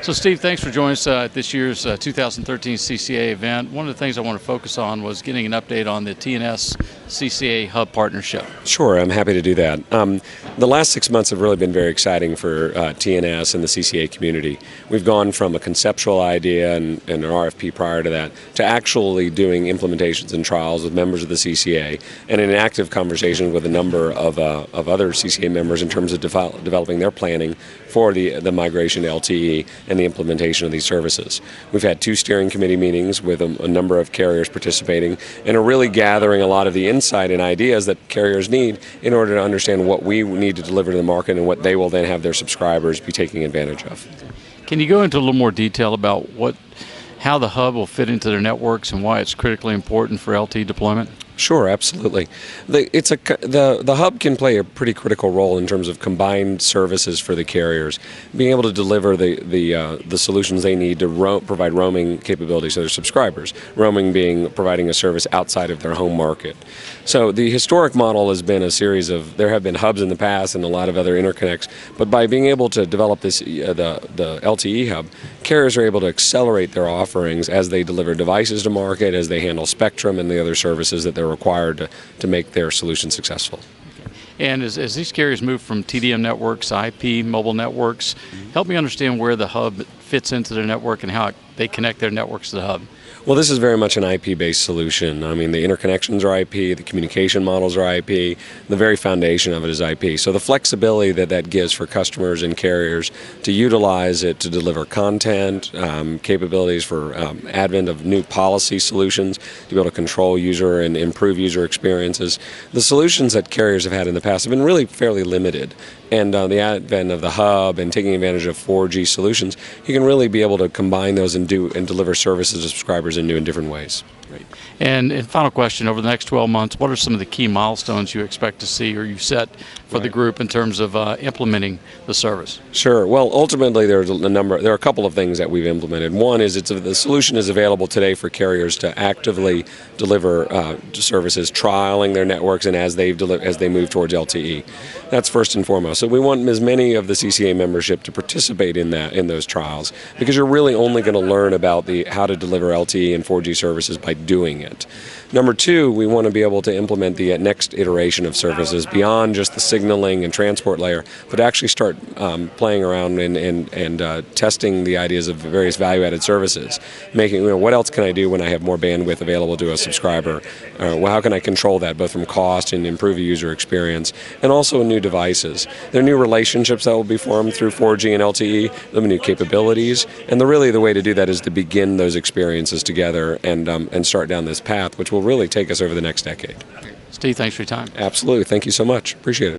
So Steve, thanks for joining us at this year's 2013 CCA event. One of the things I want to focus on was getting an update on the TNS CCA Hub partnership. Sure, I'm happy to do that. The last 6 months have really been very exciting for TNS and the CCA community. We've gone from a conceptual idea and an RFP prior to that to actually doing implementations and trials with members of the CCA and in active conversation with a number of other CCA members in terms of developing their planning for the migration to LTE and the implementation of these services. We've had 2 steering committee meetings with a number of carriers participating and are really gathering a lot of the insight and ideas that carriers need in order to understand what we need to deliver to the market and what they will then have their subscribers be taking advantage of. Can you go into a little more detail about how the hub will fit into their networks and why it's critically important for LTE deployment? Sure, absolutely. The hub can play a pretty critical role in terms of combined services for the carriers, being able to deliver the solutions they need to provide roaming capabilities to their subscribers. Roaming being providing a service outside of their home market. So the historic model has been a series of, there have been hubs in the past and a lot of other interconnects, but by being able to develop this the LTE hub, carriers are able to accelerate their offerings as they deliver devices to market, as they handle spectrum and the other services that they're required to make their solution successful. And as these carriers move from TDM networks, IP, mobile networks, help me understand where the hub fits into their network and how they connect their networks to the hub. Well, this is very much an IP-based solution. I mean, the interconnections are IP, the communication models are IP, the very foundation of it is IP. So the flexibility that gives for customers and carriers to utilize it to deliver content, capabilities for advent of new policy solutions, to be able to control user and improve user experiences. The solutions that carriers have had in the past have been really fairly limited. And the advent of the hub and taking advantage of 4G solutions, you can really be able to combine those and deliver services to subscribers in new and different ways. Great. And final question, over the next 12 months, what are some of the key milestones you expect to see or you set for the group in terms of implementing the service? Sure. Well, ultimately there are a couple of things that we've implemented. One is the solution is available today for carriers to actively deliver services, trialing their networks and as they move towards LTE. That's first and foremost. So we want as many of the CCA membership to participate in those trials, because you're really only going to learn about how to deliver LTE and 4G services by doing it. Number 2, we want to be able to implement the next iteration of services beyond just the signaling and transport layer, but actually start playing around and testing the ideas of various value-added services. Making, what else can I do when I have more bandwidth available to a subscriber? How can I control that both from cost and improve the user experience, and also new devices. There are new relationships that will be formed through 4G and LTE, there are new capabilities, and really the way to do that is to begin those experiences together and start down this path, which will really take us over the next decade. Steve, thanks for your time. Absolutely. Thank you so much. Appreciate it.